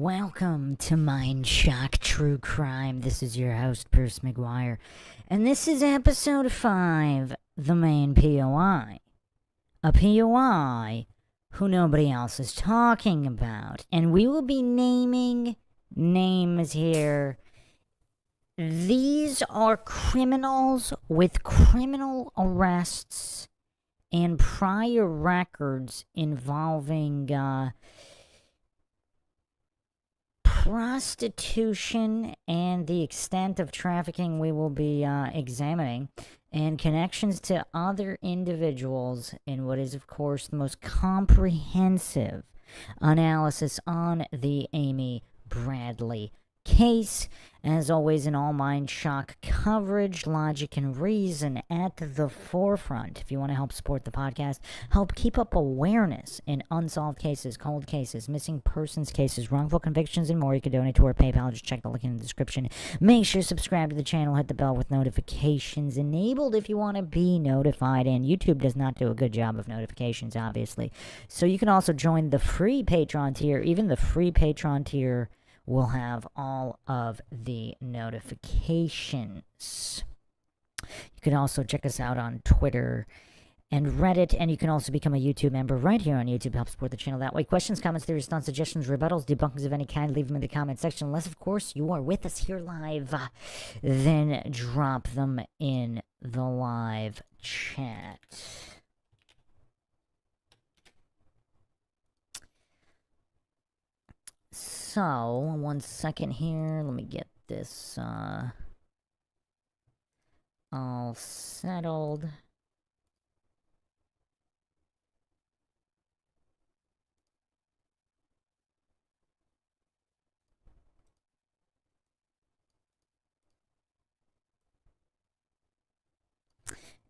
Welcome to MINDSHOCK True Crime. This is your host, Pierce McGuire. And this is episode 5, the main POI. A POI who nobody else is talking about. And we will be naming names here. These are criminals with criminal arrests and prior records involving prostitution and the extent of trafficking we will be examining, and connections to other individuals in what is, of course, the most comprehensive analysis on the Amy Bradley case. As always, in all MINDSHOCK coverage, logic and reason at the forefront. If you want to help support the podcast, help keep up awareness in unsolved cases, cold cases, missing persons cases, wrongful convictions, and more, you can donate to our PayPal. Just check the link in the description. Make sure to subscribe to the channel, hit the bell with notifications enabled if you want to be notified. And YouTube does not do a good job of notifications, obviously. So you can also join the free Patreon tier. Even the free Patreon tier will have all of the notifications. You can also check us out on Twitter and Reddit, and you can also become a YouTube member right here on YouTube. Help support the channel that way. Questions, comments, theories, thoughts, suggestions, rebuttals, debunkings of any kind, leave them in the comment section. Unless, of course, you are with us here live, then drop them in the live chat. So, one second here. Let me get this all settled.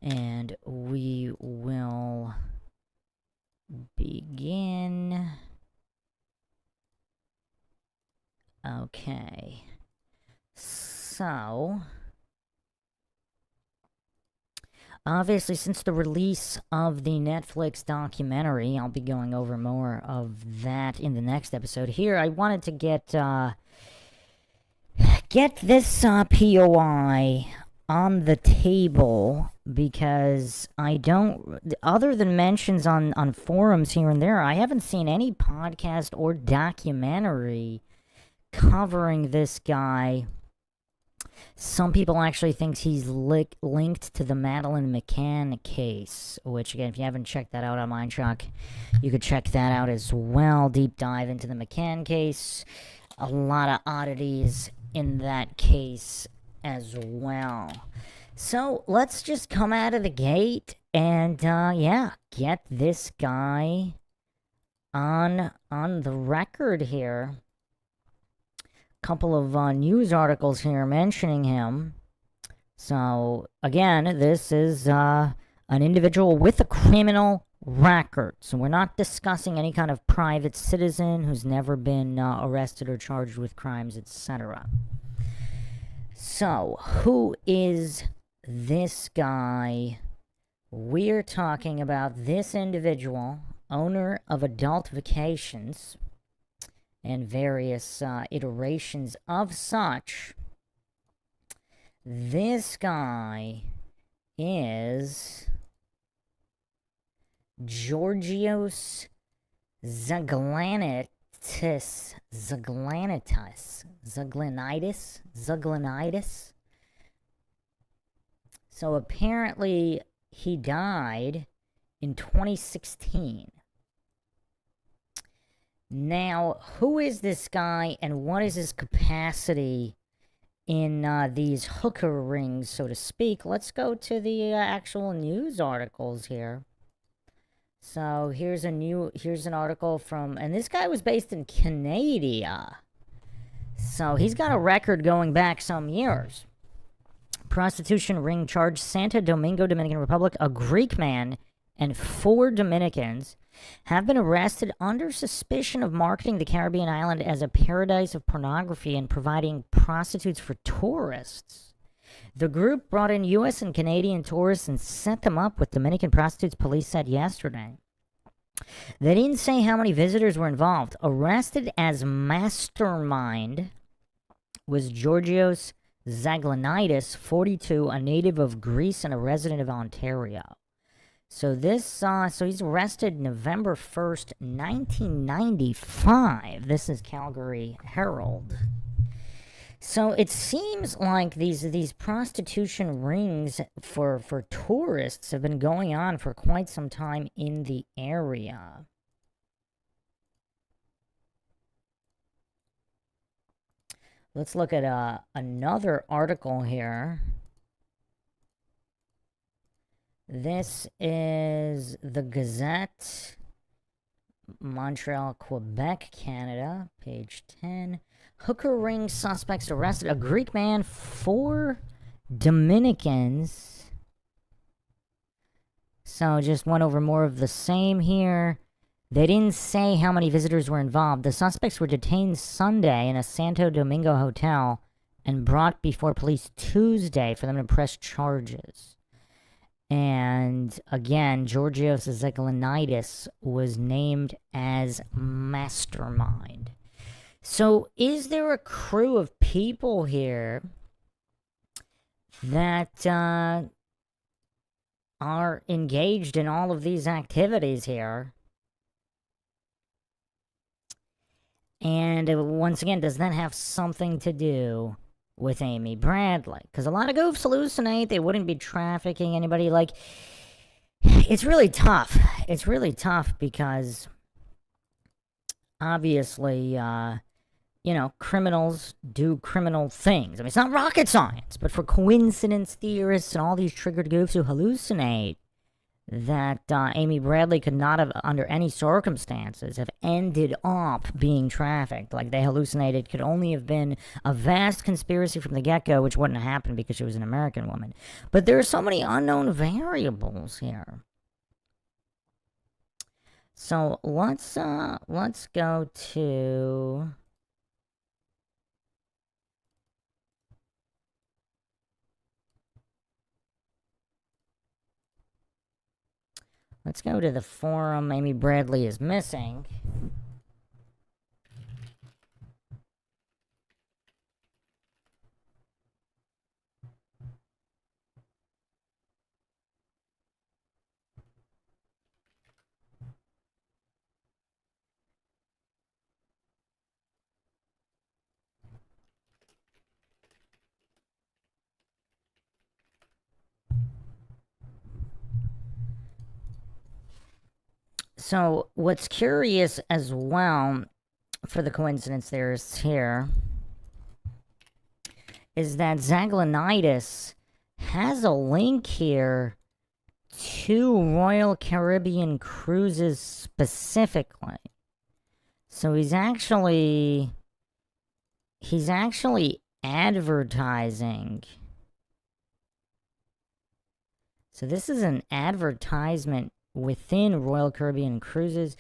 And we will begin. Okay, so obviously since the release of the Netflix documentary, I'll be going over more of that in the next episode. Here, I wanted to get this POI on the table because I don't, other than mentions on forums here and there, I haven't seen any podcast or documentary covering this guy. Some people actually think he's linked to the Madeleine McCann case, which, again, if you haven't checked that out on MINDSHOCK, you could check that out as well. Deep dive into the McCann case. A lot of oddities in that case as well. So let's just come out of the gate and, yeah, get this guy on the record here. Couple of news articles here mentioning him. So again, this is an individual with a criminal record. So we're not discussing any kind of private citizen who's never been arrested or charged with crimes, etc. So who is this guy? We're talking about this individual, owner of Adult Vacations and various iterations of such. This guy is Georgios Zaglanitis. So apparently he died in 2016. Now, who is this guy and what is his capacity in these hooker rings, so to speak? Let's go to the actual news articles here. So here's an article from, and this guy was based in Canada. So he's got a record going back some years. Prostitution ring charge, Santo Domingo, Dominican Republic. A Greek man and 4 Dominicans have been arrested under suspicion of marketing the Caribbean island as a paradise of pornography and providing prostitutes for tourists. The group brought in U.S. and Canadian tourists and set them up with Dominican prostitutes, police said yesterday. They didn't say how many visitors were involved. Arrested as mastermind was Georgios Zaglanitis, 42, a native of Greece and a resident of Ontario. So he's arrested November 1st, 1995. This is Calgary Herald. So it seems like these prostitution rings for tourists have been going on for quite some time in the area. Let's look at another article here. This is the Gazette, Montreal, Quebec, Canada, page 10. Hooker ring suspects arrested. A Greek man, 4 Dominicans. So just went over more of the same here. They didn't say how many visitors were involved. The suspects were detained Sunday in a Santo Domingo hotel and brought before police Tuesday for them to press charges. And again, Georgios Zaglanitis was named as mastermind. So is there a crew of people here that are engaged in all of these activities here? And once again, does that have something to do with Amy Bradley? Because a lot of goofs hallucinate. They wouldn't be trafficking anybody. Like, it's really tough. It's really tough because obviously, criminals do criminal things. I mean, it's not rocket science, but for coincidence theorists and all these triggered goofs who hallucinate that Amy Bradley could not have, under any circumstances, have ended up being trafficked. Like, they hallucinated could only have been a vast conspiracy from the get-go, which wouldn't have happened because she was an American woman. But there are so many unknown variables here. So let's go to... Let's go to the forum Amy Bradley is missing. So what's curious as well, for the coincidence theorists here, is that Zaglanitis has a link here to Royal Caribbean cruises specifically. So he's actually advertising. So this is an advertisement within Royal Caribbean Cruises.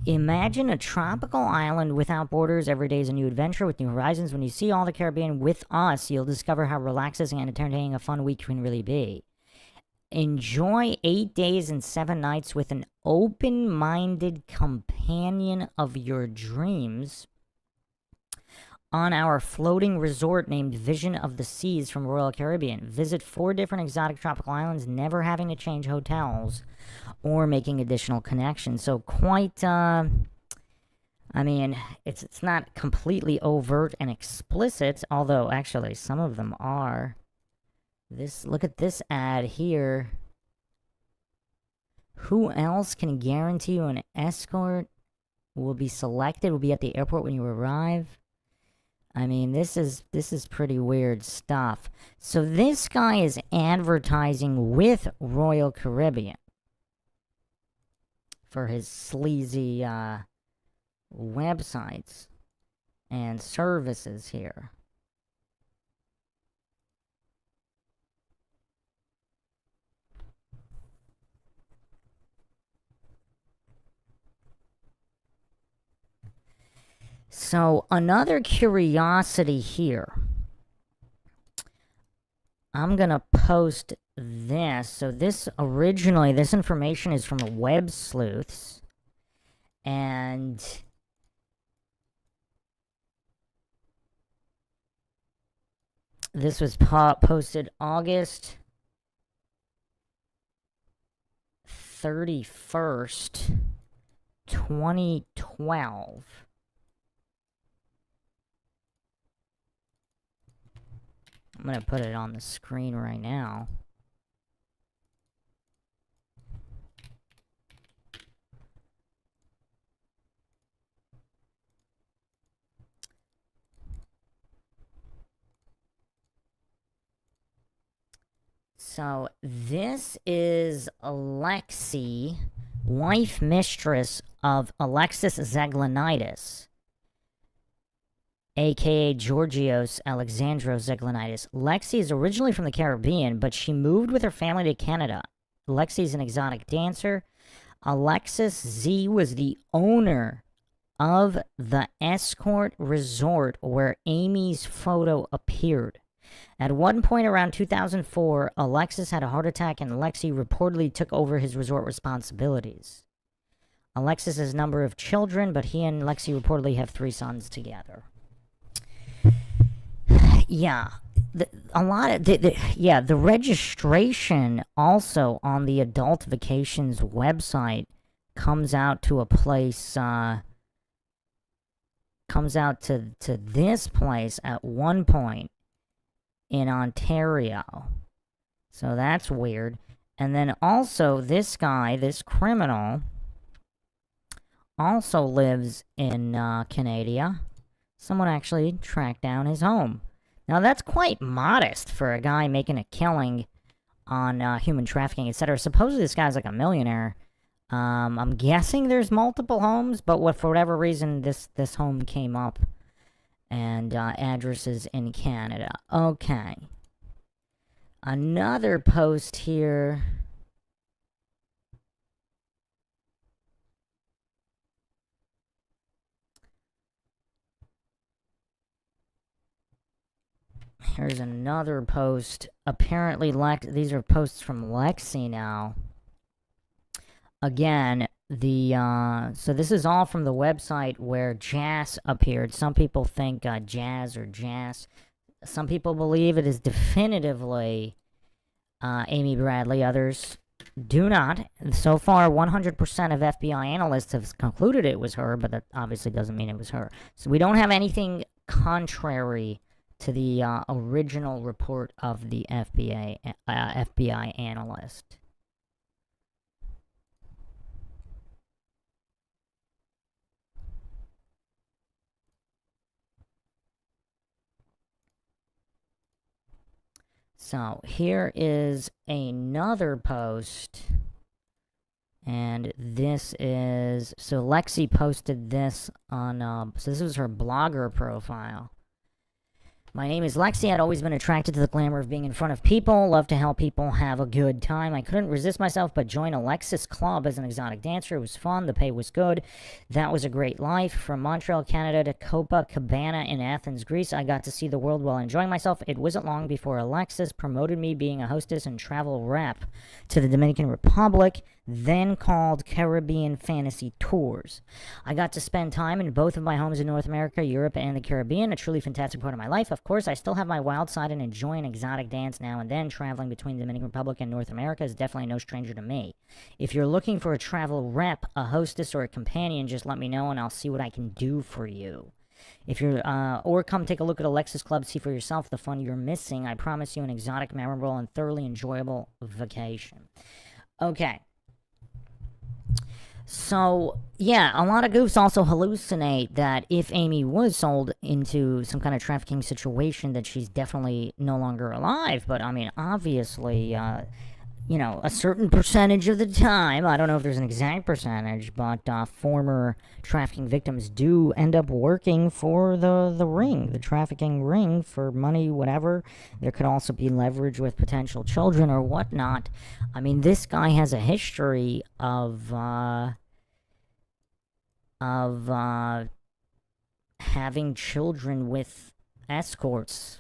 Imagine a tropical island without borders. Every day is a new adventure with new horizons. When you see all the Caribbean with us, you'll discover how relaxing and entertaining a fun week can really be. Enjoy 8 days and 7 nights with an open-minded companion of your dreams on our floating resort named Vision of the Seas from Royal Caribbean. Visit 4 different exotic tropical islands, never having to change hotels or making additional connections. So quite, I mean, it's not completely overt and explicit, although actually some of them are. Look at this ad here. Who else can guarantee you an escort will be selected, will be at the airport when you arrive? I mean, this is pretty weird stuff. So this guy is advertising with Royal Caribbean for his sleazy websites and services here. So another curiosity here. I'm going to post this. So this information is from Web Sleuths. And this was posted August 31st, 2012. I'm going to put it on the screen right now. So this is Lexi, wife mistress of Alexis Zaglanitis, aka Georgios Alexandros Zaglanitis. Lexi is originally from the Caribbean, but she moved with her family to Canada. Lexi is an exotic dancer. Alexis Z was the owner of the escort resort where Amy's photo appeared. At one point around 2004, Alexis had a heart attack and Lexi reportedly took over his resort responsibilities. Alexis has a number of children, but he and Lexi reportedly have 3 sons together. Yeah, the registration also on the Adult Vacations website comes out to a place, comes out to this place at one point in Ontario. So that's weird. And then also this guy, this criminal, also lives in Canada. Someone actually tracked down his home. Now that's quite modest for a guy making a killing on human trafficking, etc. Supposedly this guy's like a millionaire. I'm guessing there's multiple homes, but for whatever reason this home came up. And addresses in Canada. Okay. Another post here. Here's another post. Apparently, these are posts from Lexi now. Again, so this is all from the website where Jazz appeared. Some people think Jazz or Jazz. Some people believe it is definitively Amy Bradley. Others do not. So far, 100% of FBI analysts have concluded it was her, but that obviously doesn't mean it was her. So we don't have anything contrary to the original report of the FBI analyst. So here is another post, and this is, so Lexi posted this on, so this was her blogger profile. My name is Lexi. I'd always been attracted to the glamour of being in front of people. Love to help people have a good time. I couldn't resist myself but join Alexis Club as an exotic dancer. It was fun. The pay was good. That was a great life. From Montreal, Canada to Copacabana in Athens, Greece, I got to see the world while enjoying myself. It wasn't long before Alexis promoted me being a hostess and travel rep to the Dominican Republic, then called Caribbean Fantasy Tours. I got to spend time in both of my homes in North America, Europe, and the Caribbean, a truly fantastic part of my life. Of course, I still have my wild side and enjoy an exotic dance now and then. Traveling between the Dominican Republic and North America is definitely no stranger to me. If you're looking for a travel rep, a hostess, or a companion, just let me know and I'll see what I can do for you. If you're, or come take a look at Alexis Club, see for yourself the fun you're missing. I promise you an exotic, memorable, and thoroughly enjoyable vacation. Okay. So, yeah, a lot of goofs also hallucinate that if Amy was sold into some kind of trafficking situation, that she's definitely no longer alive. But, I mean, obviously, you know, a certain percentage of the time, I don't know if there's an exact percentage, but former trafficking victims do end up working for the ring, the trafficking ring, for money, whatever. There could also be leverage with potential children or whatnot. I mean, this guy has a history of having children with escorts.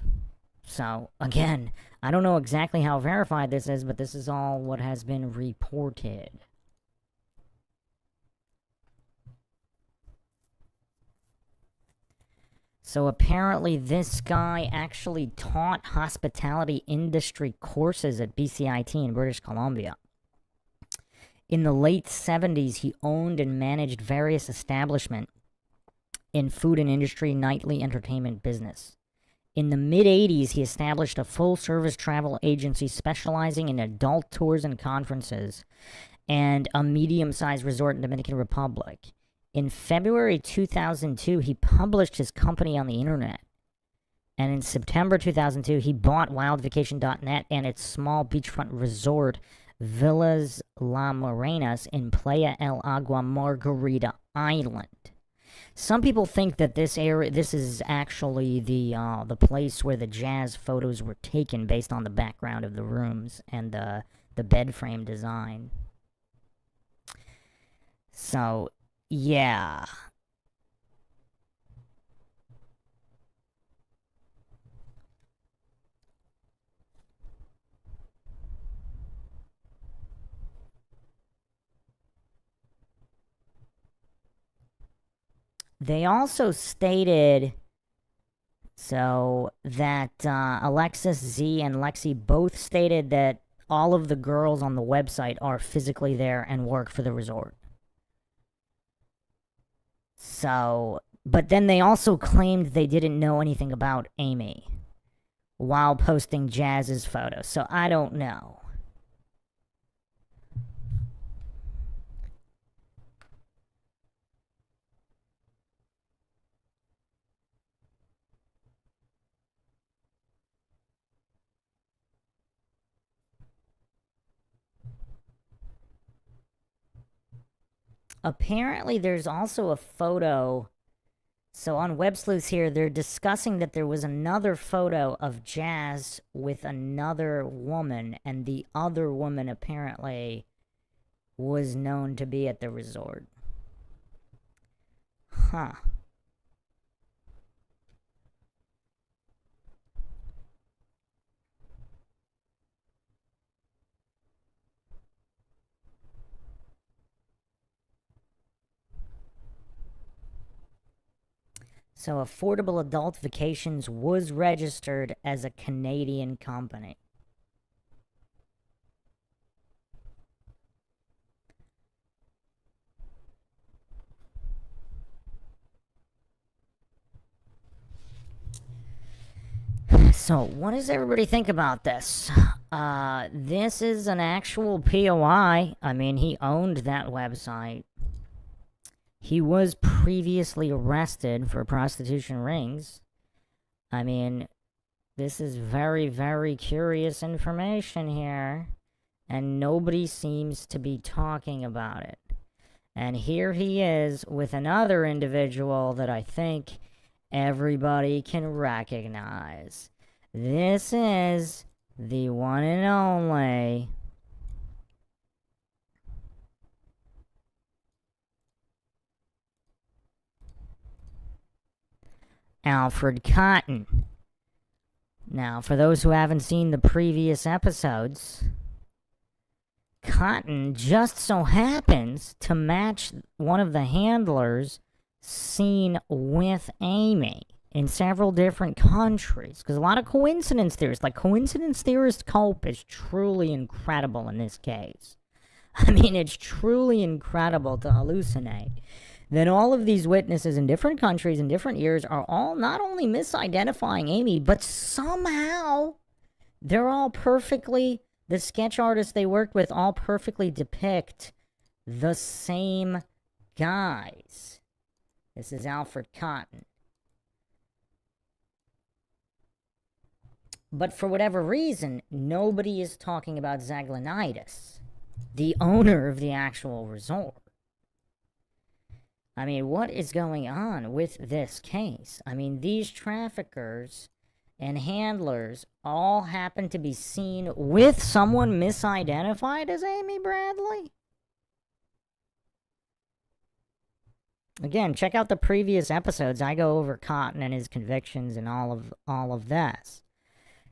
So, again, I don't know exactly how verified this is, but this is all what has been reported. So apparently this guy actually taught hospitality industry courses at BCIT in British Columbia. In the late 70s, he owned and managed various establishments in food and industry nightly entertainment business. In the mid-80s, he established a full-service travel agency specializing in adult tours and conferences and a medium-sized resort in Dominican Republic. In February 2002, he published his company on the internet. And in September 2002, he bought wildvacation.net and its small beachfront resort, Villas La Morenas, in Playa El Agua, Margarita Island. Some people think that this is actually the place where the jazz photos were taken based on the background of the rooms and the bed frame design. So, yeah. They also stated that Alexis, Z, and Lexi both stated that all of the girls on the website are physically there and work for the resort. So, but then they also claimed they didn't know anything about Amy while posting Jazz's photos. So I don't know. Apparently, there's also a photo. So on Web Sleuths here, they're discussing that there was another photo of Jazz with another woman, and the other woman apparently was known to be at the resort. Huh. So Affordable Adult Vacations was registered as a Canadian company. So what does everybody think about this? This is an actual POI. I mean, he owned that website. He was previously arrested for prostitution rings. I mean, this is very, very curious information here, and nobody seems to be talking about it. And here he is with another individual that I think everybody can recognize. This is the one and only Alfred Cotton. Now, for those who haven't seen the previous episodes, Cotton just so happens to match one of the handlers seen with Amy in several different countries. Because a lot of coincidence theorists, like coincidence theorist Cope, is truly incredible in this case. I mean, it's truly incredible to hallucinate that all of these witnesses in different countries in different years are all not only misidentifying Amy, but somehow they're all perfectly, the sketch artists they worked with all perfectly depict the same guys. This is Alfred Cotton. But for whatever reason, nobody is talking about Zaglanitis, the owner of the actual resort. I mean, what is going on with this case? I mean, these traffickers and handlers all happen to be seen with someone misidentified as Amy Bradley. Again, check out the previous episodes. I go over Cotton and his convictions and all of this.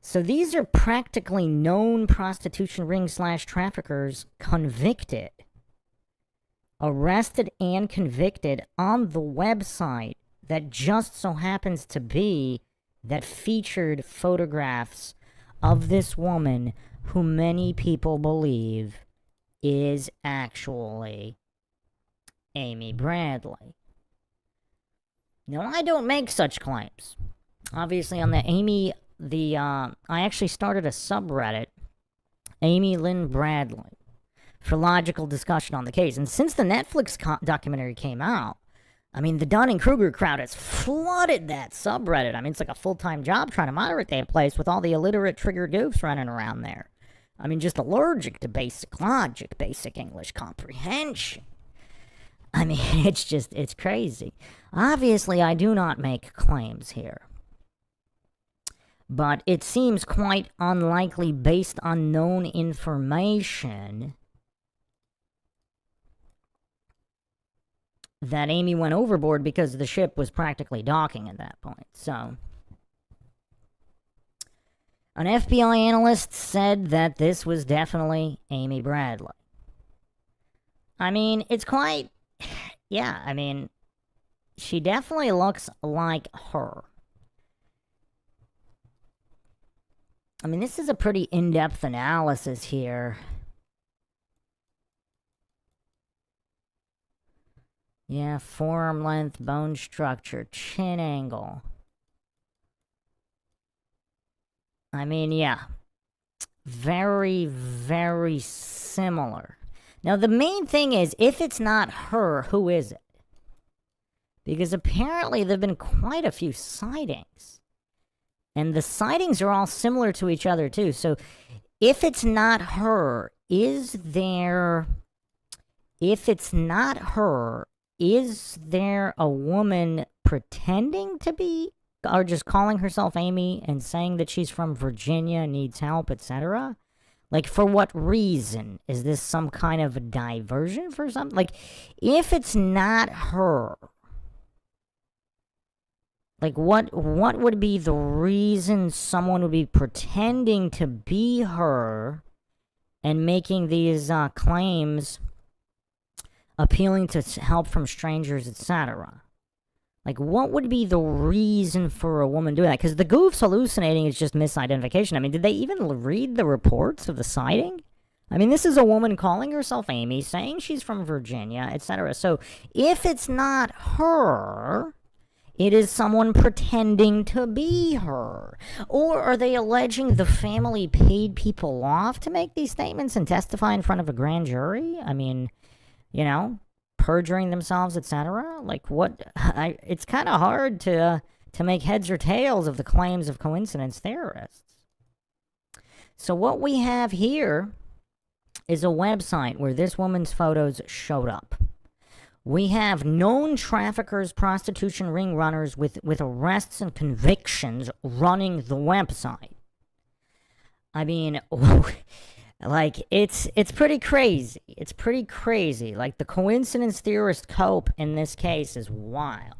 So these are practically known prostitution ring / traffickers convicted, arrested and convicted on the website that just so happens to be that featured photographs of this woman who many people believe is actually Amy Bradley. Now, I don't make such claims. Obviously, on the I actually started a subreddit, Amy Lynn Bradley, for logical discussion on the case. And since the Netflix documentary came out, I mean, the Dunning-Kruger crowd has flooded that subreddit. I mean, it's like a full-time job trying to moderate that place with all the illiterate trigger goofs running around there. I mean, just allergic to basic logic, basic English comprehension. I mean, it's crazy. Obviously, I do not make claims here. But it seems quite unlikely based on known information that Amy went overboard because the ship was practically docking at that point. So, an FBI analyst said that this was definitely Amy Bradley. I mean, it's quite... Yeah, I mean, she definitely looks like her. I mean, this is a pretty in-depth analysis here. Yeah, forearm length, bone structure, chin angle. I mean, yeah. Very, very similar. Now, the main thing is, if it's not her, who is it? Because apparently there have been quite a few sightings. And the sightings are all similar to each other, too. So, if it's not her, is there a woman pretending to be, or just calling herself Amy and saying that she's from Virginia, needs help, etc.? Like, for what reason? Is this some kind of a diversion for something? Like, if it's not her, like, what would be the reason someone would be pretending to be her and making these claims, appealing to help from strangers, etc.? Like, what would be the reason for a woman doing that? Because the goof's hallucinating is just misidentification. I mean, did they even read the reports of the sighting? I mean, this is a woman calling herself Amy, saying she's from Virginia, etc. So, if it's not her, it is someone pretending to be her. Or are they alleging the family paid people off to make these statements and testify in front of a grand jury? I mean, you know, perjuring themselves, etc. Like, what? It's kind of hard to make heads or tails of the claims of coincidence theorists. So what we have here is a website where this woman's photos showed up. We have known traffickers, prostitution ring runners with arrests and convictions running the website. I mean, like, it's pretty crazy. It's pretty crazy. Like, the coincidence theorist cope in this case is wild.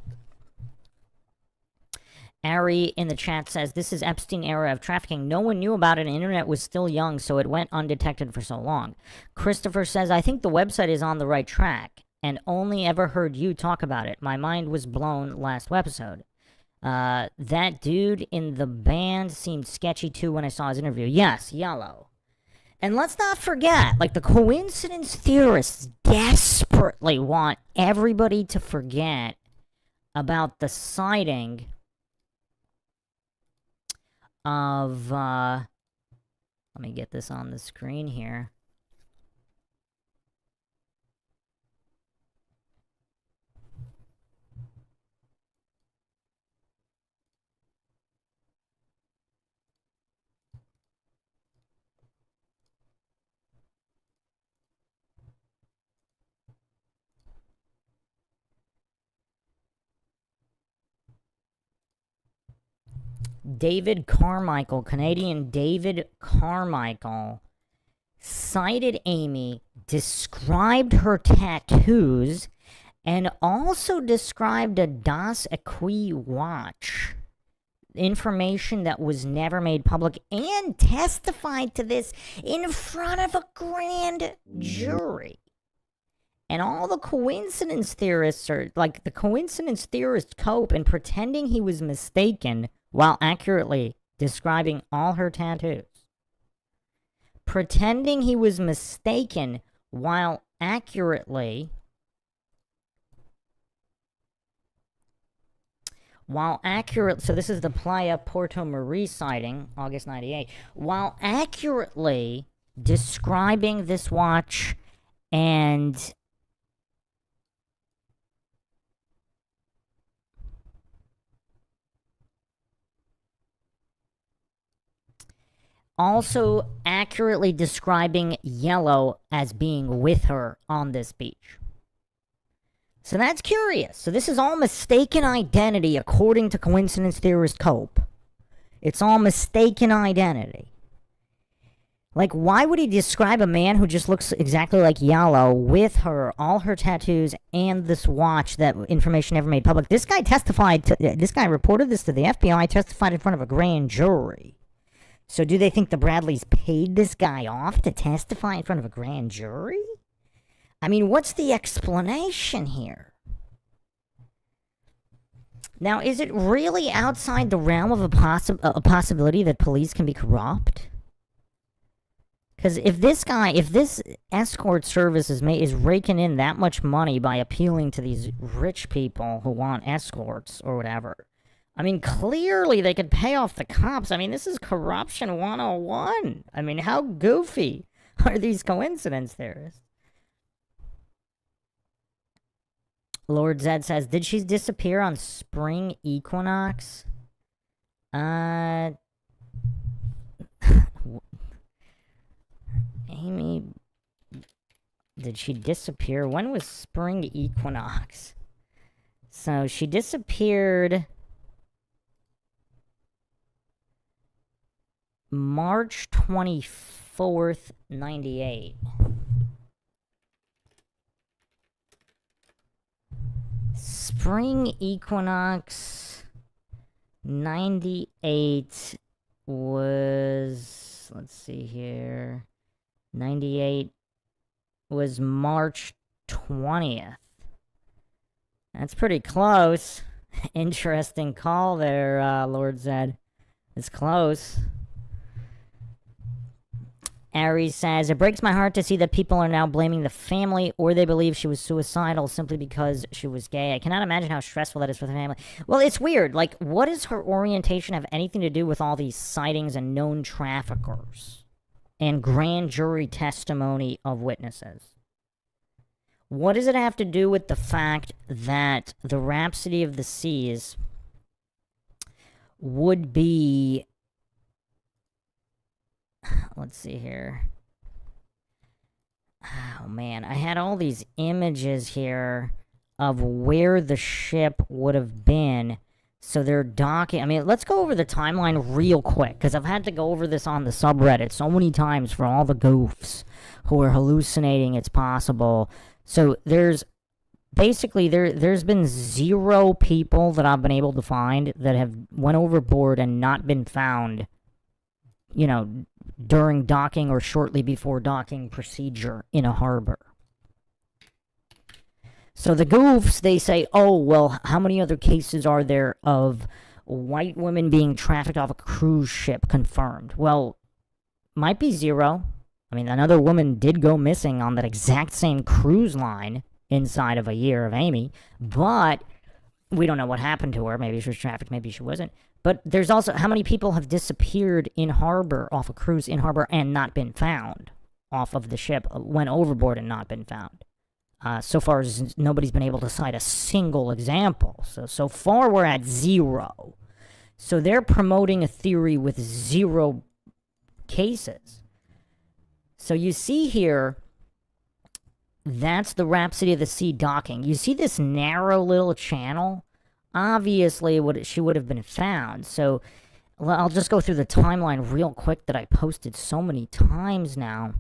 Ari in the chat says, this is Epstein era of trafficking. No one knew about it, and the internet was still young, so it went undetected for so long. Christopher says, I think the website is on the right track, and only ever heard you talk about it. My mind was blown last episode. That dude in the band seemed sketchy too when I saw his interview. Yes, yellow. And let's not forget, like, the coincidence theorists desperately want everybody to forget about the sighting of, let me get this on the screen here. David Carmichael, Canadian David Carmichael, cited Amy, described her tattoos, and also described a Das Equi watch, information that was never made public, and testified to this in front of a grand jury. And all the coincidence theorists are like the coincidence theorist cope in pretending he was mistaken while accurately describing all her tattoos. Pretending he was mistaken while accurately so this is the Playa Porto Marie sighting, August 98, while accurately describing this watch and also accurately describing yellow as being with her on this beach. So that's curious. So this is all mistaken identity according to coincidence theorist Cope. It's all mistaken identity. Like, why would he describe a man who just looks exactly like Yellow with her, all her tattoos, and this watch that information never made public? This guy reported this to the FBI, testified in front of a grand jury. So do they think the Bradleys paid this guy off to testify in front of a grand jury? I mean, what's the explanation here? Now, is it really outside the realm of a possibility that police can be corrupt? Because if this escort service is raking in that much money by appealing to these rich people who want escorts or whatever, I mean, clearly they could pay off the cops. I mean, this is corruption 101. I mean, how goofy are these coincidence theorists? Lord Zed says, did she disappear on spring equinox? Amy, did she disappear? When was spring equinox? So she disappeared March 24th, 98. Spring equinox 98 was, let's see here, 98 was March 20th. That's pretty close. Interesting call there, Lord Zed. It's close. Aries says, it breaks my heart to see that people are now blaming the family, or they believe she was suicidal simply because she was gay. I cannot imagine how stressful that is for the family. Well, it's weird. Like, what does her orientation have anything to do with all these sightings and known traffickers and grand jury testimony of witnesses? What does it have to do with the fact that the Rhapsody of the Seas would be... Let's see here. Oh, man. I had all these images here of where the ship would have been. So they're docking. I mean, let's go over the timeline real quick, because I've had to go over this on the subreddit so many times for all the goofs who are hallucinating it's possible. So there's basically, there's been 0 people that I've been able to find that have went overboard and not been found, you know, during docking or shortly before docking procedure in a harbor. So the goofs, they say, oh, well, how many other cases are there of white women being trafficked off a cruise ship confirmed? Well, might be 0. I mean, another woman did go missing on that exact same cruise line inside of a year of Amy, but we don't know what happened to her. Maybe she was trafficked, maybe she wasn't. But there's also, how many people have disappeared in harbor, off a cruise in harbor, and not been found off of the ship, went overboard and not been found? So far, nobody's been able to cite a single example. So far, we're at 0. So they're promoting a theory with 0 cases. So you see here, that's the Rhapsody of the Sea docking. You see this narrow little channel? Obviously, she would have been found. So I'll just go through the timeline real quick that I posted so many times now.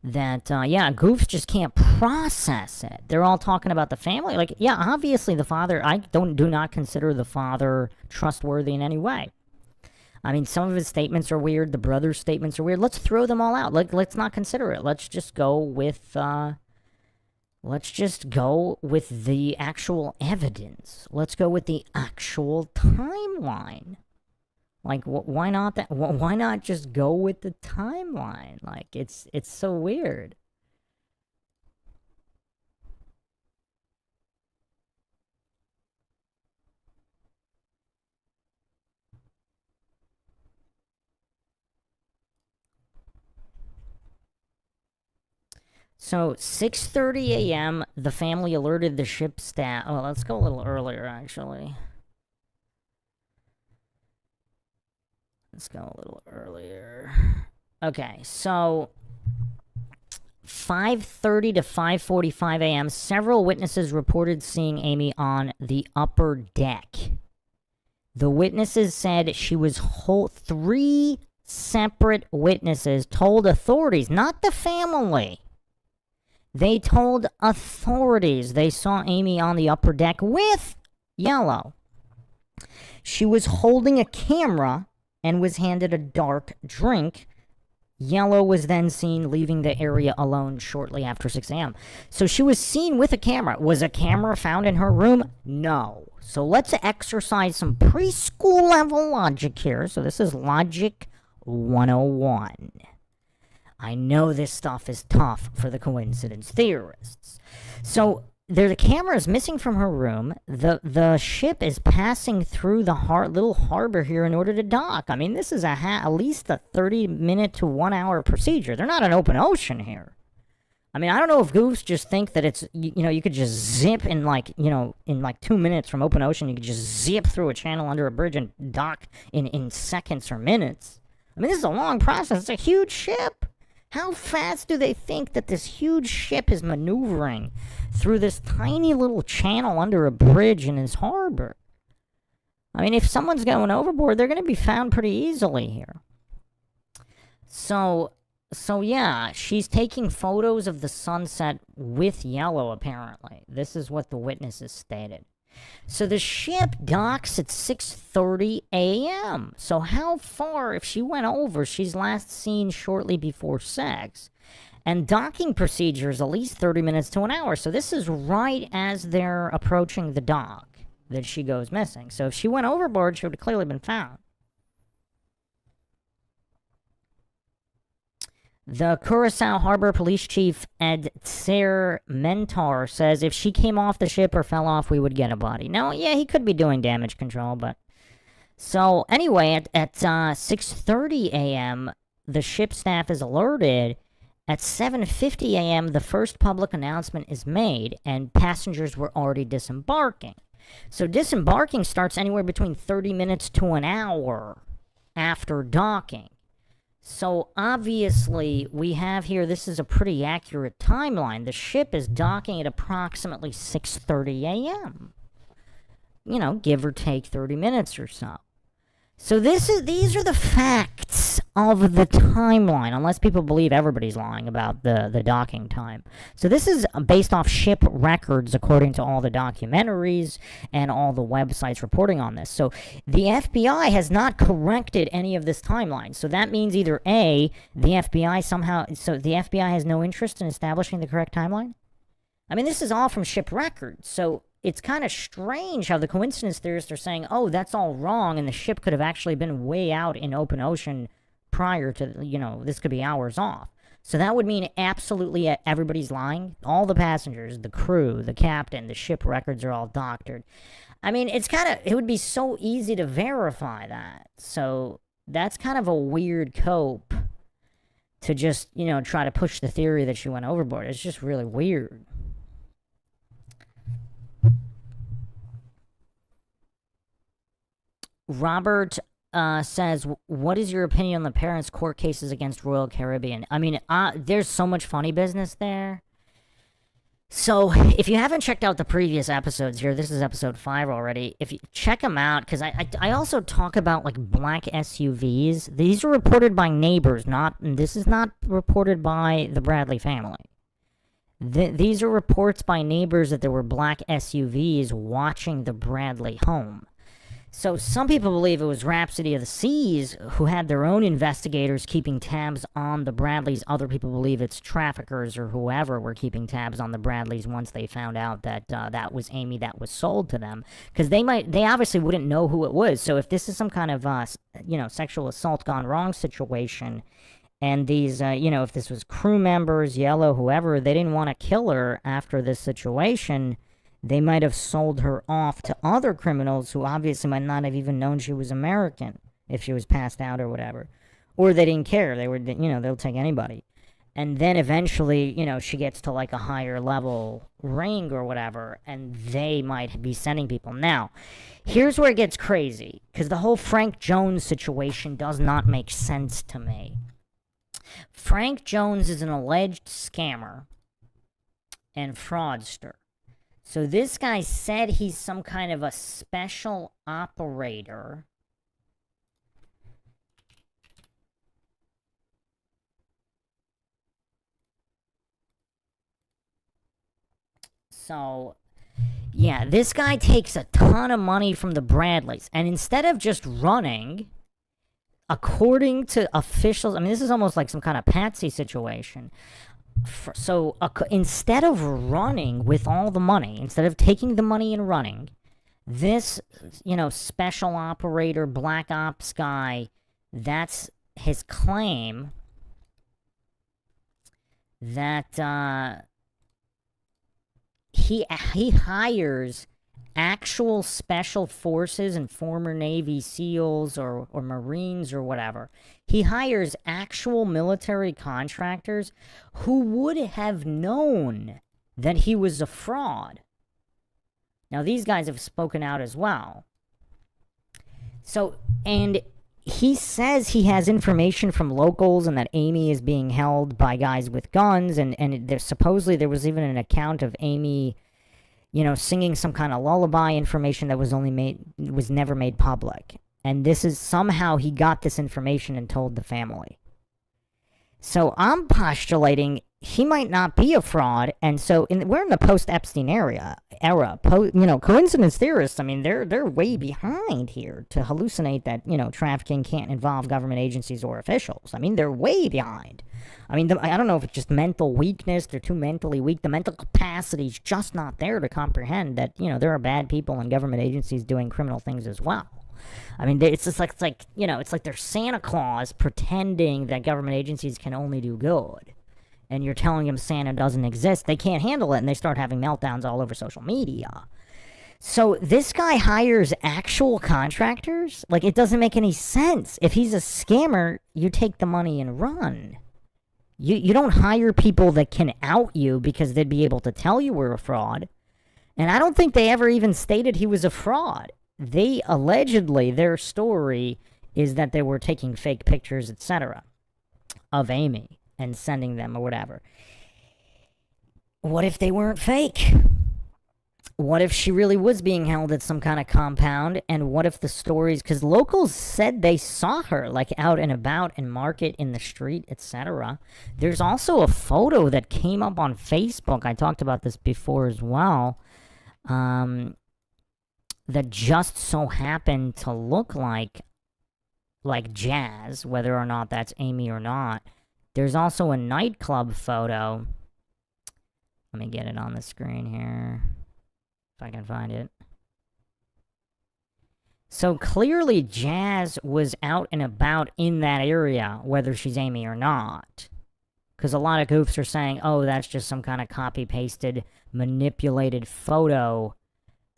That, yeah, goofs just can't process it. They're all talking about the family. Like, yeah, obviously the father, I do not consider the father trustworthy in any way. I mean, some of his statements are weird. The brother's statements are weird. Let's throw them all out. Let's not consider it. Let's just go with Let's just go with the actual evidence. Let's go with the actual timeline. Like, why not that? Why not just go with the timeline? Like, it's so weird. So 6:30 a.m. the family alerted the ship staff. Oh, let's go a little earlier actually. Let's go a little earlier. Okay, so 5:30 to 5:45 a.m. several witnesses reported seeing Amy on the upper deck. The witnesses said she was three separate witnesses told authorities, not the family. They told authorities they saw Amy on the upper deck with Yellow. She was holding a camera and was handed a dark drink. Yellow was then seen leaving the area alone shortly after 6 a.m. So she was seen with a camera. Was a camera found in her room? No. So let's exercise some preschool level logic here. So this is Logic 101. I know this stuff is tough for the coincidence theorists. So the camera is missing from her room. The ship is passing through the little harbor here in order to dock. I mean, this is at least a 30-minute to 1 hour procedure. They're not in open ocean here. I mean, I don't know if goofs just think that it's, you could just zip in in 2 minutes from open ocean. You could just zip through a channel under a bridge and dock in seconds or minutes. I mean, this is a long process. It's a huge ship. How fast do they think that this huge ship is maneuvering through this tiny little channel under a bridge in this harbor? I mean, if someone's going overboard, they're going to be found pretty easily here. So yeah, she's taking photos of the sunset with Yellow, apparently. This is what the witnesses stated. So the ship docks at 6:30 a.m. So how far, if she went over, she's last seen shortly before 6. And docking procedure is at least 30 minutes to an hour. So this is right as they're approaching the dock that she goes missing. So if she went overboard, she would have clearly been found. The Curacao Harbor Police Chief Ed Tser Mentor says if she came off the ship or fell off, we would get a body. Now, yeah, he could be doing damage control, but... So, anyway, at 6:30 a.m., the ship staff is alerted. At 7:50 a.m., the first public announcement is made, and passengers were already disembarking. So disembarking starts anywhere between 30 minutes to an hour after docking. So obviously, we have here, this is a pretty accurate timeline. The ship is docking at approximately 6:30 a.m. Give or take 30 minutes or so. So these are the facts of the timeline, unless people believe everybody's lying about the docking time. So this is based off ship records, according to all the documentaries and all the websites reporting on this. So the FBI has not corrected any of this timeline. So that means either A, the FBI has no interest in establishing the correct timeline? I mean, this is all from ship records, so it's kind of strange how the coincidence theorists are saying, oh, that's all wrong, and the ship could have actually been way out in open ocean prior to, this could be hours off. So that would mean absolutely everybody's lying. All the passengers, the crew, the captain, the ship records are all doctored. I mean, it would be so easy to verify that. So that's kind of a weird cope to just, try to push the theory that she went overboard. It's just really weird. Robert says, what is your opinion on the parents' court cases against Royal Caribbean? I mean, there's so much funny business there. So, if you haven't checked out the previous episodes here, this is episode 5 already. If you check them out, because I also talk about, black SUVs. These are reported by neighbors, this is not reported by the Bradley family. These are reports by neighbors that there were black SUVs watching the Bradley home. So some people believe it was Rhapsody of the Seas who had their own investigators keeping tabs on the Bradleys. Other people believe it's traffickers or whoever were keeping tabs on the Bradleys once they found out that that was Amy that was sold to them. Because they obviously wouldn't know who it was. So if this is some kind of, sexual assault gone wrong situation, and these, if this was crew members, Yellow, whoever, they didn't want to kill her after this situation, they might have sold her off to other criminals who obviously might not have even known she was American if she was passed out or whatever. Or they didn't care. They were, they'll take anybody. And then eventually, she gets to like a higher level ring or whatever, and they might be sending people. Now, here's where it gets crazy, because the whole Frank Jones situation does not make sense to me. Frank Jones is an alleged scammer and fraudster. So this guy said he's some kind of a special operator. So, yeah, this guy takes a ton of money from the Bradleys. And instead of just running, according to officials, I mean, this is almost like some kind of patsy situation. So instead of running with all the money, instead of taking the money and running, this, special operator, black ops guy, that's his claim, that he hires actual special forces and former Navy SEALs or Marines or whatever. He hires actual military contractors who would have known that he was a fraud. Now, these guys have spoken out as well. So, and he says he has information from locals and that Amy is being held by guys with guns, and supposedly there was even an account of Amy, singing some kind of lullaby, information that was never made public. And this is somehow he got this information and told the family. So I'm postulating he might not be a fraud, and so we're in the post-Epstein era. Coincidence theorists, I mean, they're way behind here to hallucinate that, trafficking can't involve government agencies or officials. I mean, they're way behind. I mean, I don't know if it's just mental weakness, they're too mentally weak, the mental capacity's just not there to comprehend that, there are bad people in government agencies doing criminal things as well. I mean, it's like they're Santa Claus pretending that government agencies can only do good. And you're telling them Santa doesn't exist. They can't handle it, and they start having meltdowns all over social media. So this guy hires actual contractors? Like, it doesn't make any sense. If he's a scammer, you take the money and run. You don't hire people that can out you because they'd be able to tell you we're a fraud. And I don't think they ever even stated he was a fraud. They allegedly, their story is that they were taking fake pictures, etc., of Amy and sending them or whatever. What if they weren't fake? What if she really was being held at some kind of compound? And what if the stories, because locals said they saw her like out and about in market, in the street, etc. There's also a photo that came up on Facebook. I talked about this before as well. That just so happened to look like Jazz, whether or not that's Amy or not. There's also a nightclub photo. Let me get it on the screen here, if I can find it. So clearly Jazz was out and about in that area, whether she's Amy or not. Because a lot of goofs are saying, oh, that's just some kind of copy-pasted, manipulated photo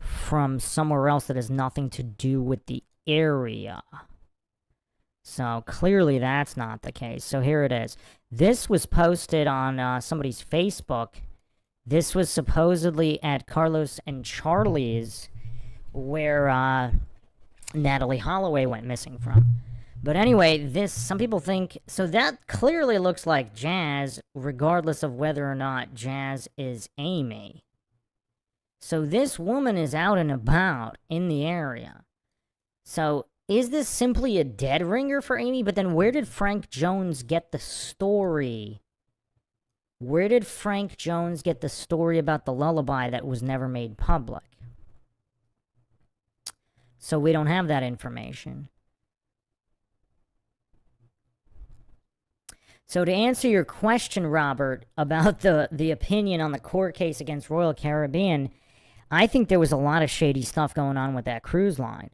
from somewhere else that has nothing to do with the area. So clearly that's not the case. So here it is. This was posted on somebody's Facebook. This was supposedly at Carlos and Charlie's, where Natalie Holloway went missing from. But anyway, some people think, so that clearly looks like Jazz, regardless of whether or not Jazz is Amy. So this woman is out and about in the area. So is this simply a dead ringer for Amy? But then where did Frank Jones get the story? Where did Frank Jones get the story about the lullaby that was never made public? So we don't have that information. So to answer your question, Robert, about the opinion on the court case against Royal Caribbean, I think there was a lot of shady stuff going on with that cruise line.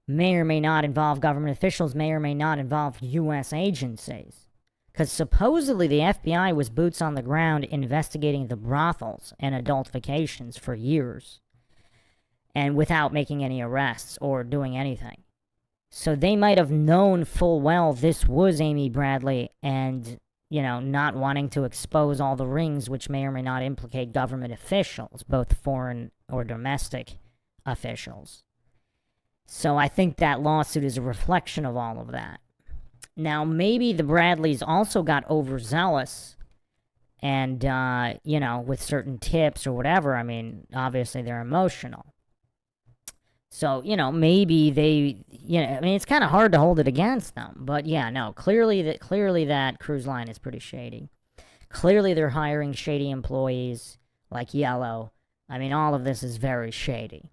May or may not involve government officials, may or may not involve U.S. agencies. Because supposedly the FBI was boots on the ground investigating the brothels and adultifications for years, and without making any arrests or doing anything. So they might have known full well this was Amy Bradley and, not wanting to expose all the rings, which may or may not implicate government officials, both foreign or domestic officials. So I think that lawsuit is a reflection of all of that. Now, maybe the Bradleys also got overzealous and, with certain tips or whatever. I mean, obviously they're emotional. So, maybe they, it's kind of hard to hold it against them. But yeah, no, clearly that cruise line is pretty shady. Clearly they're hiring shady employees like Yellow. I mean, all of this is very shady.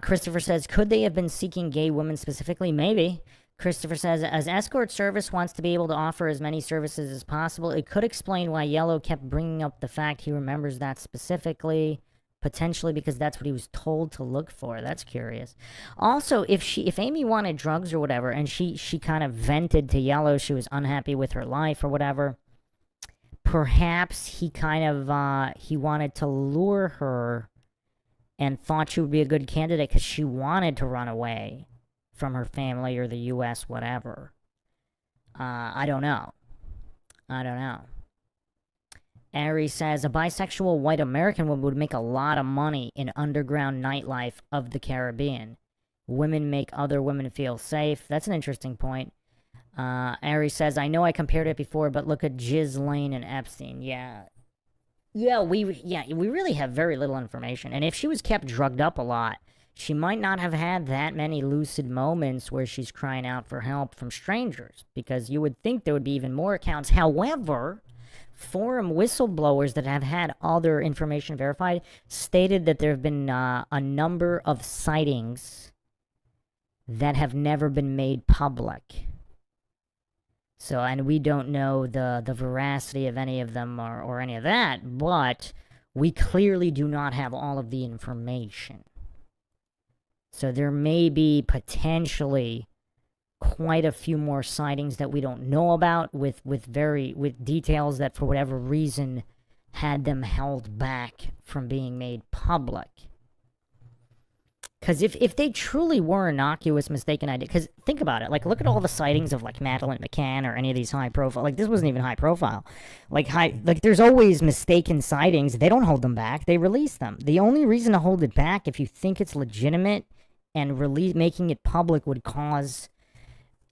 Christopher says, could they have been seeking gay women specifically? Maybe. Christopher says, as escort service wants to be able to offer as many services as possible, it could explain why Yellow kept bringing up the fact he remembers that specifically. Potentially because that's what he was told to look for. That's curious. Also, if Amy wanted drugs or whatever, and she kind of vented to Yellow, she was unhappy with her life or whatever, perhaps he kind of, he wanted to lure her and thought she would be a good candidate because she wanted to run away from her family or the U.S., whatever. I don't know. Ari says, a bisexual white American woman would make a lot of money in underground nightlife of the Caribbean. Women make other women feel safe. That's an interesting point. Ari says, I know I compared it before, but look at Ghislaine and Epstein. Yeah, we really have very little information. And if she was kept drugged up a lot, she might not have had that many lucid moments where she's crying out for help from strangers, because you would think there would be even more accounts. However, forum whistleblowers that have had other information verified stated that there have been a number of sightings that have never been made public. So, and we don't know the veracity of any of them or any of that, but we clearly do not have all of the information. So there may be potentially quite a few more sightings that we don't know about with details that for whatever reason had them held back from being made public. Because if they truly were innocuous, mistaken idea, because think about it, like look at all the sightings of like Madeleine McCann or any of these high profile, like this wasn't even high profile, like there's always mistaken sightings. They don't hold them back, they release them. The only reason to hold it back, if you think it's legitimate and making it public would cause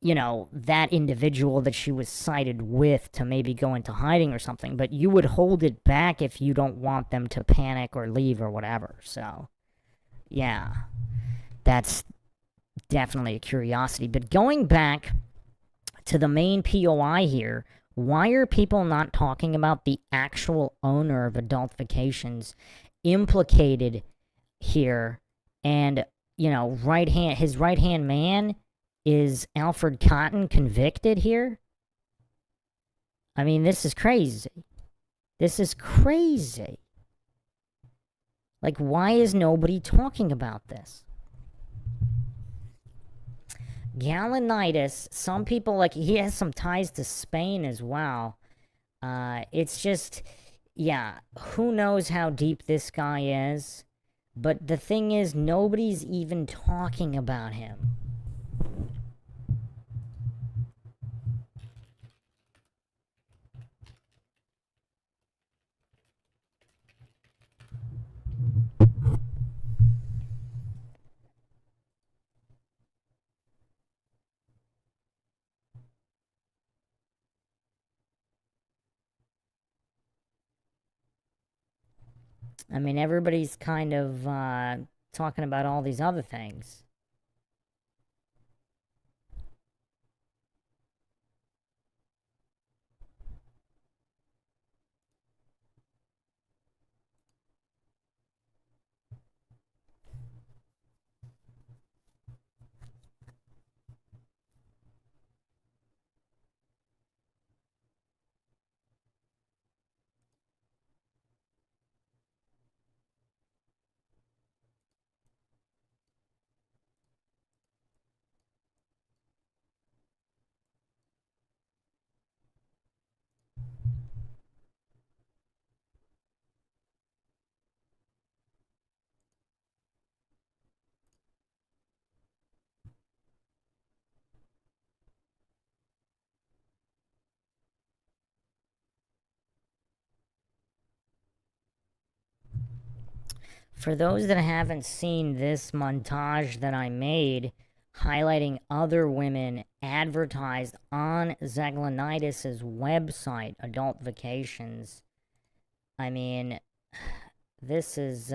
that individual that she was sighted with to maybe go into hiding or something. But you would hold it back if you don't want them to panic or leave or whatever. So, yeah, that's definitely a curiosity. But going back to the main POI here, why are people not talking about the actual owner of adultifications implicated here? And, his right-hand man is Alfred Cotton convicted here? I mean, this is crazy. This is crazy. Like, why is nobody talking about this? Zaglanitis, some people, like, he has some ties to Spain as well. It's just, yeah, who knows how deep this guy is? But the thing is, nobody's even talking about him. I mean, everybody's kind of talking about all these other things. For those that haven't seen this montage that I made highlighting other women advertised on Zaglanitis' website, Adult Vacations, I mean, this is,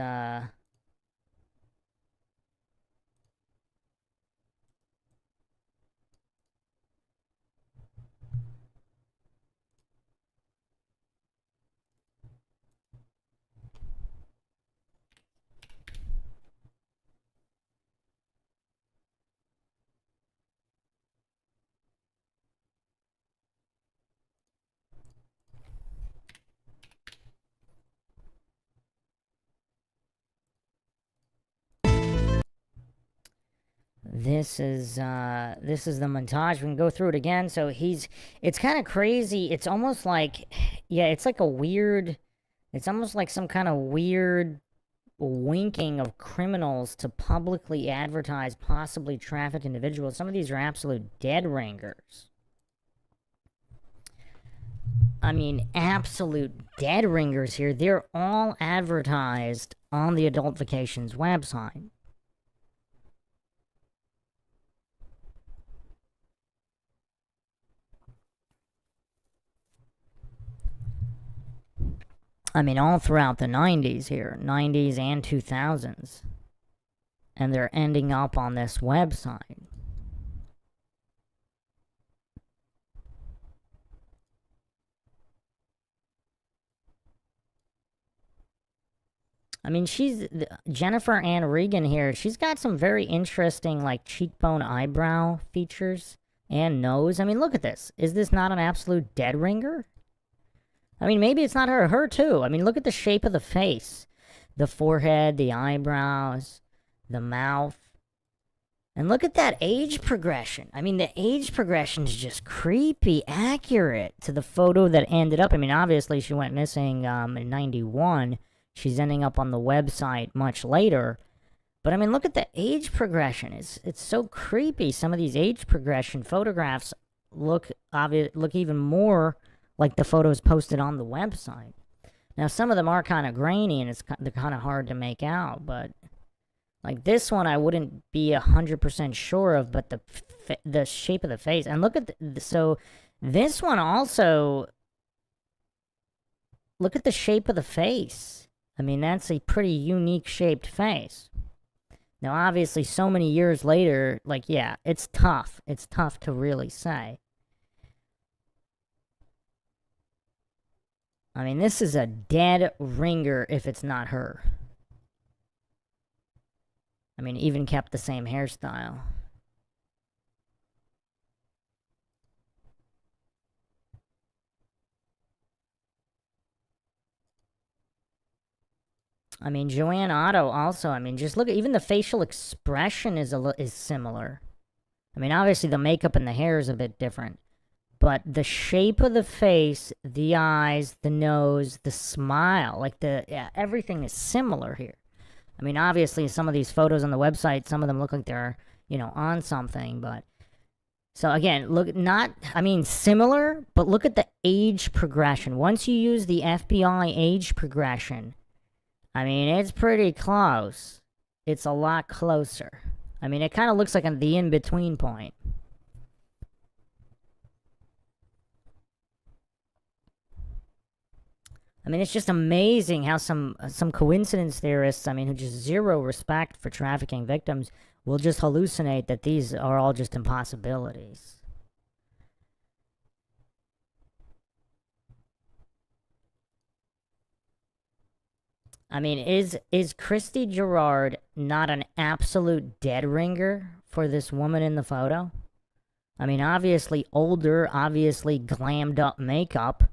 this is the montage. We can go through it again. So it's kind of crazy. It's almost like, yeah, it's like a weird, it's almost like some kind of weird winking of criminals to publicly advertise possibly trafficked individuals. Some of these are absolute dead ringers. I mean, absolute dead ringers here. They're all advertised on the Adult Vacations website. I mean, all throughout the 90s here, 90s and 2000s. And they're ending up on this website. I mean, Jennifer Ann Regan here. She's got some very interesting, like, cheekbone eyebrow features and nose. I mean, look at this. Is this not an absolute dead ringer? I mean, maybe it's not her. Her, too. I mean, look at the shape of the face. The forehead, the eyebrows, the mouth. And look at that age progression. I mean, the age progression is just creepy accurate to the photo that ended up. I mean, obviously, she went missing in 91. She's ending up on the website much later. But, I mean, look at the age progression. It's so creepy. Some of these age progression photographs look even more like the photos posted on the website. Now, some of them are kind of grainy, and they're kind of hard to make out. But, like, this one I wouldn't be 100% sure of, but the shape of the face. And look at so this one also, look at the shape of the face. I mean, that's a pretty unique shaped face. Now, obviously, so many years later, like, yeah, it's tough. It's tough to really say. I mean, this is a dead ringer if it's not her. I mean, even kept the same hairstyle. I mean, Joanne Otto also, I mean, just look at, even the facial expression is similar. I mean, obviously the makeup and the hair is a bit different. But the shape of the face, the eyes, the nose, the smile, like everything is similar here. I mean, obviously some of these photos on the website, some of them look like they're, on something, but... So again, similar, but look at the age progression. Once you use the FBI age progression, I mean, it's pretty close. It's a lot closer. I mean, it kind of looks like the in-between point. I mean, it's just amazing how some coincidence theorists, I mean, who just zero respect for trafficking victims, will just hallucinate that these are all just impossibilities. I mean, is Christy Gerard not an absolute dead ringer for this woman in the photo? I mean, obviously older, obviously glammed up makeup.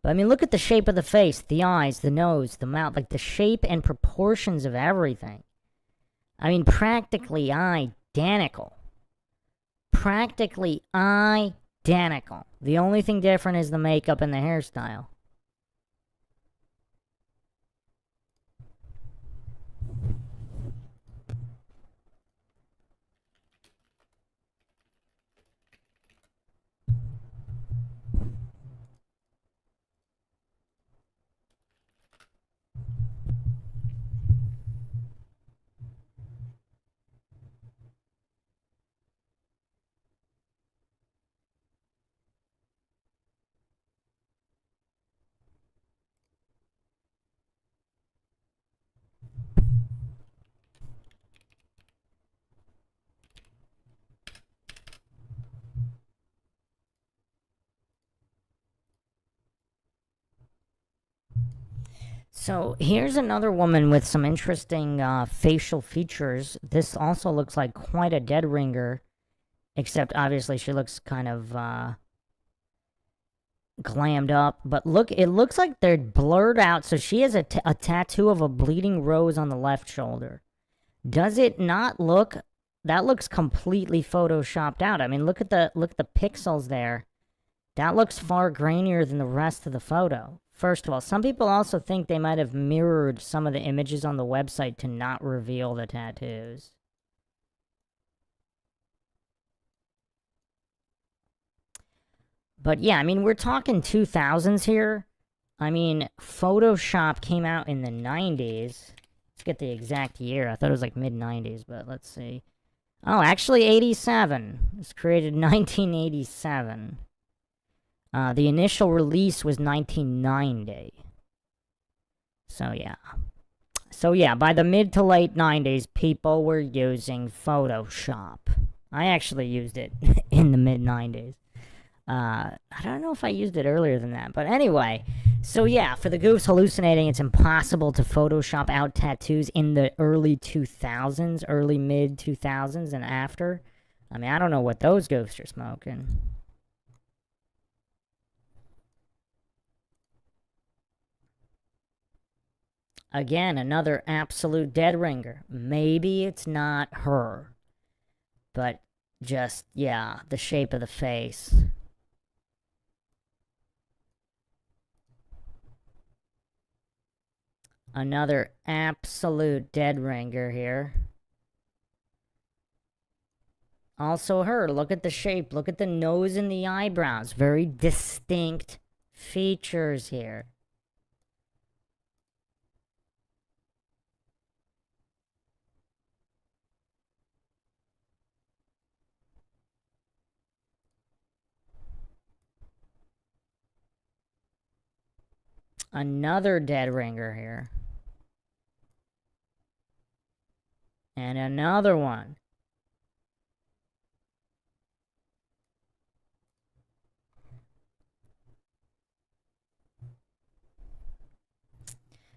But I mean, look at the shape of the face, the eyes, the nose, the mouth, like the shape and proportions of everything. I mean, practically identical. Practically identical. The only thing different is the makeup and the hairstyle. So here's another woman with some interesting facial features. This also looks like quite a dead ringer, except obviously she looks kind of glammed up. But look, it looks like they're blurred out. So she has a tattoo of a bleeding rose on the left shoulder. Does it not look? That looks completely photoshopped out. I mean, look at the pixels there. That looks far grainier than the rest of the photo. First of all, some people also think they might have mirrored some of the images on the website to not reveal the tattoos. But yeah, I mean, we're talking 2000s here. I mean, Photoshop came out in the 90s. Let's get the exact year. I thought it was like mid-90s, but let's see. Oh, actually 87. It was created in 1987. The initial release was 1990. So yeah, by the mid to late 90s, people were using Photoshop. I actually used it in the mid 90s. I don't know if I used it earlier than that, but anyway. So yeah, for the goofs hallucinating, it's impossible to Photoshop out tattoos in the early 2000s, early mid 2000s, and after. I mean, I don't know what those goofs are smoking. Again, another absolute dead ringer. Maybe it's not her, but just, yeah, the shape of the face. Another absolute dead ringer here. Also her. Look at the shape. Look at the nose and the eyebrows. Very distinct features here. Another dead ringer here. And another one.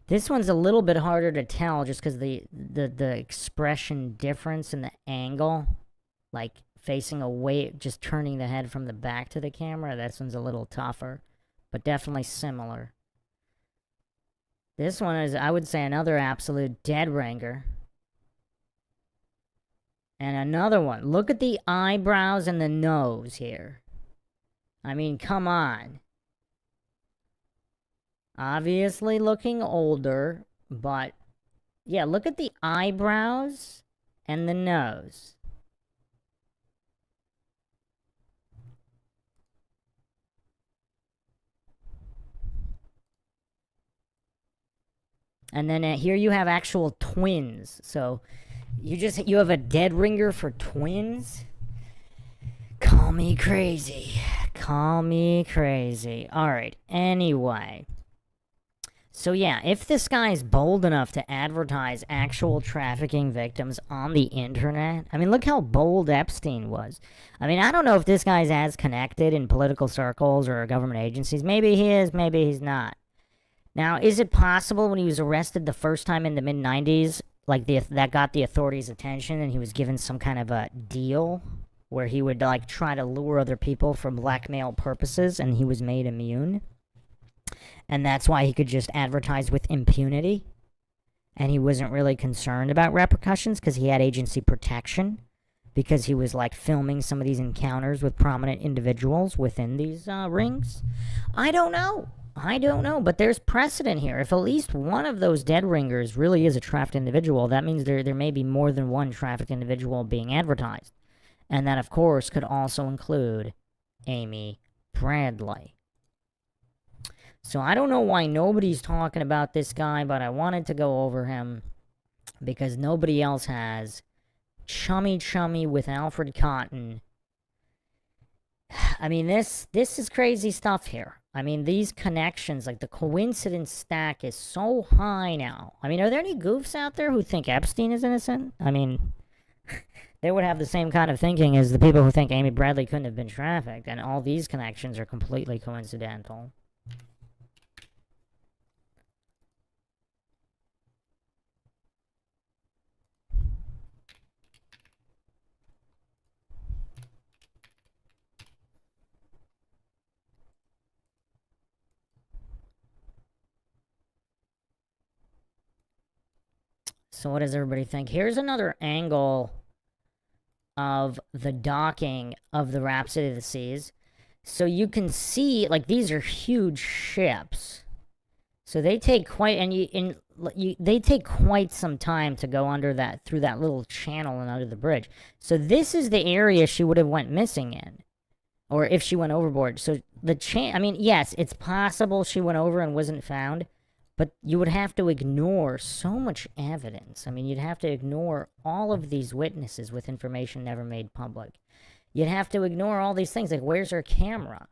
This one's a little bit harder to tell just because the expression difference and the angle, like facing away, just turning the head from the back to the camera, this one's a little tougher, but definitely similar. This one is, I would say, another absolute dead ringer. And another one. Look at the eyebrows and the nose here. I mean, come on. Obviously looking older, but yeah, look at the eyebrows and the nose. And then here you have actual twins. So you have a dead ringer for twins? Call me crazy. Call me crazy. Alright, anyway. So yeah, if this guy is bold enough to advertise actual trafficking victims on the internet, I mean, look how bold Epstein was. I mean, I don't know if this guy's as connected in political circles or government agencies. Maybe he is, maybe he's not. Now, is it possible when he was arrested the first time in the mid-90s, like that got the authorities' attention and he was given some kind of a deal where he would like try to lure other people for blackmail purposes and he was made immune? And that's why he could just advertise with impunity. And he wasn't really concerned about repercussions because he had agency protection. Because he was like filming some of these encounters with prominent individuals within these rings. I don't know. But there's precedent here. If at least one of those dead ringers really is a trafficked individual, that means there may be more than one trafficked individual being advertised. And that, of course, could also include Amy Bradley. So I don't know why nobody's talking about this guy, but I wanted to go over him because nobody else has. Chummy with Alfred Cotton. I mean, this is crazy stuff here. I mean, these connections, like the coincidence stack is so high now. I mean, are there any goofs out there who think Epstein is innocent? I mean, they would have the same kind of thinking as the people who think Amy Bradley couldn't have been trafficked, and all these connections are completely coincidental. So what does everybody think? Here's another angle of the docking of the Rhapsody of the Seas. So you can see, like, these are huge ships. So they take quite, they take quite some time to go under that, through that little channel and under the bridge. So this is the area she would have went missing in. Or if she went overboard. So I mean, yes, it's possible she went over and wasn't found. But you would have to ignore so much evidence. I mean, you'd have to ignore all of these witnesses with information never made public. You'd have to ignore all these things, like, where's her camera?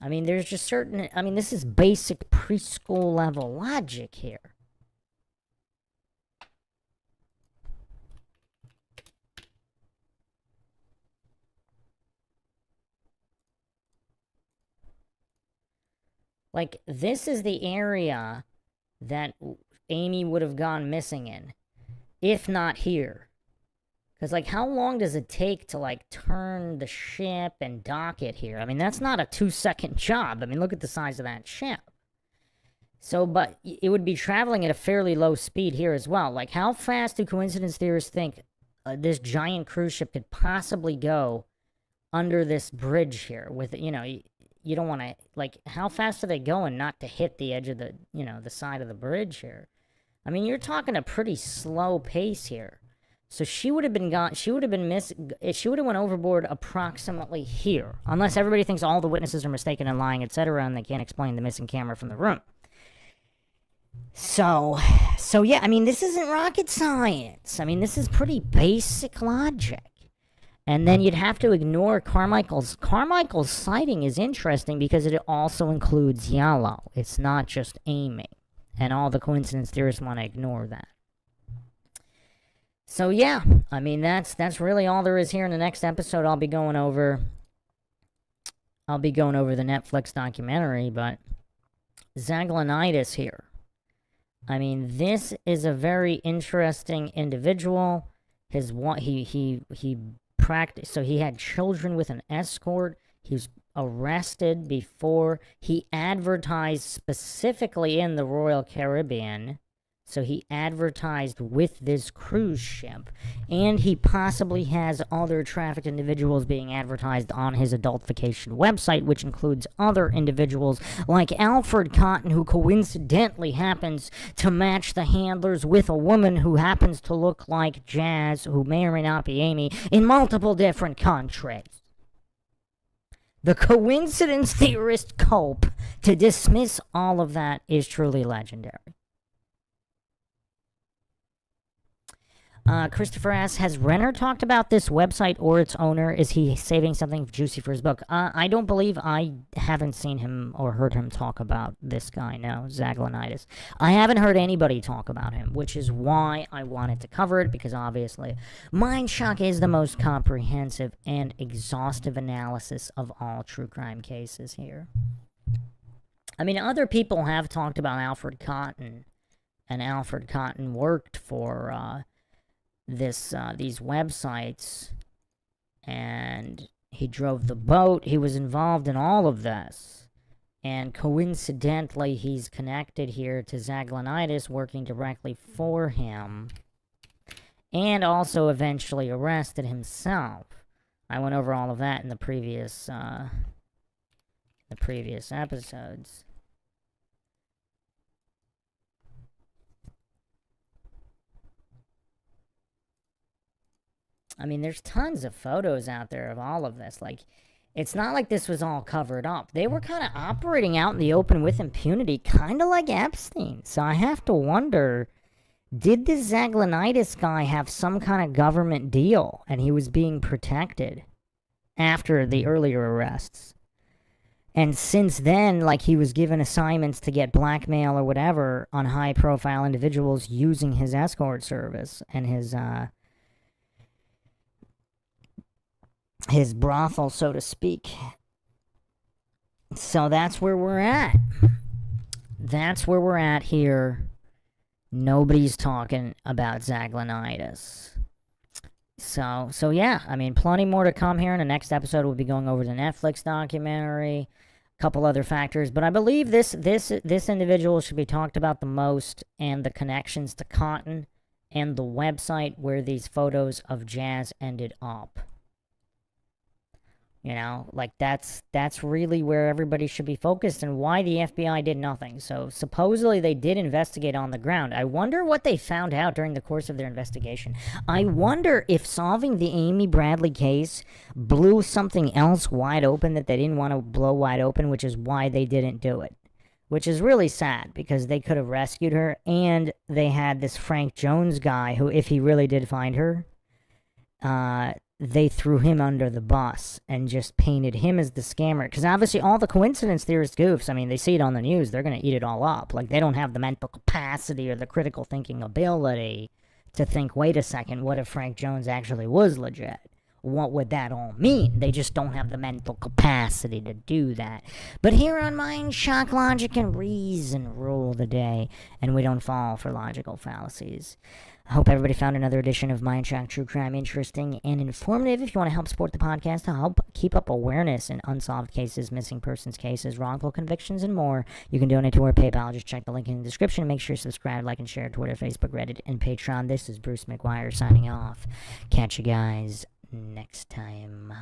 I mean, there's just certain... I mean, this is basic preschool level logic here. Like, this is the area that Amy would have gone missing in, if not here. Because, like, how long does it take to, like, turn the ship and dock it here? I mean, that's not a 2-second job. I mean, look at the size of that ship. So, but it would be traveling at a fairly low speed here as well. Like, how fast do coincidence theorists think this giant cruise ship could possibly go under this bridge here with, you know... You don't want to, like, how fast are they going not to hit the edge of the, you know, the side of the bridge here? I mean, you're talking a pretty slow pace here. So she would have been gone, she would have went overboard approximately here. Unless everybody thinks all the witnesses are mistaken and lying, etc., and they can't explain the missing camera from the room. So yeah, I mean, this isn't rocket science. I mean, this is pretty basic logic. And then you'd have to ignore Carmichael's sighting is interesting because it also includes Yellow. It's not just Amy. And all the coincidence theorists want to ignore that. So yeah, I mean, that's really all there is here. In the next episode, I'll be going over the Netflix documentary, but Zaglanitis here. I mean, this is a very interesting individual. So he had children with an escort. He was arrested before. He advertised specifically in the Royal Caribbean. So he advertised with this cruise ship. And he possibly has other trafficked individuals being advertised on his adultification website, which includes other individuals like Alfred Cotton, who coincidentally happens to match the handlers with a woman who happens to look like Jazz, who may or may not be Amy, in multiple different countries. The coincidence theorist cope to dismiss all of that is truly legendary. Christopher asks, has Renner talked about this website or its owner? Is he saving something juicy for his book? I don't believe I haven't seen him or heard him talk about this guy, no, Zaglanitis. I haven't heard anybody talk about him, which is why I wanted to cover it, because obviously MINDSHOCK is the most comprehensive and exhaustive analysis of all true crime cases here. I mean, other people have talked about Alfred Cotton, and Alfred Cotton worked for these websites, and he drove the boat. He was involved in all of this, and coincidentally he's connected here to Zaglanitis, working directly for him, and also eventually arrested himself. I went over all of that in the previous episodes. I mean, there's tons of photos out there of all of this. Like, it's not like this was all covered up. They were kind of operating out in the open with impunity, kind of like Epstein. So I have to wonder, did this Zaglanitis guy have some kind of government deal and he was being protected after the earlier arrests? And since then, like, he was given assignments to get blackmail or whatever on high-profile individuals using his escort service and his brothel, so to speak. So that's where we're at. That's where we're at here. Nobody's talking about Zaglanitis. So yeah, I mean, plenty more to come here. In the next episode, we'll be going over the Netflix documentary, a couple other factors, but I believe this individual should be talked about the most, and the connections to Cotton and the website where these photos of Jazz ended up. You know, like that's really where everybody should be focused, and why the FBI did nothing. So supposedly they did investigate on the ground. I wonder what they found out during the course of their investigation. I wonder if solving the Amy Bradley case blew something else wide open that they didn't want to blow wide open, which is why they didn't do it. Which is really sad, because they could have rescued her, and they had this Frank Jones guy who, if he really did find her, they threw him under the bus and just painted him as the scammer. Because obviously all the coincidence theorist goofs, I mean, they see it on the news, they're going to eat it all up. Like, they don't have the mental capacity or the critical thinking ability to think, wait a second, what if Frank Jones actually was legit? What would that all mean? They just don't have the mental capacity to do that. But here on MINDSHOCK, logic and reason rule the day, and we don't fall for logical fallacies. I hope everybody found another edition of MINDSHOCK True Crime interesting and informative. If you want to help support the podcast to help keep up awareness in unsolved cases, missing persons cases, wrongful convictions, and more, you can donate to our PayPal. Just check the link in the description. Make sure you subscribe, like, and share Twitter, Facebook, Reddit, and Patreon. This is Bruce McGuire signing off. Catch you guys next time.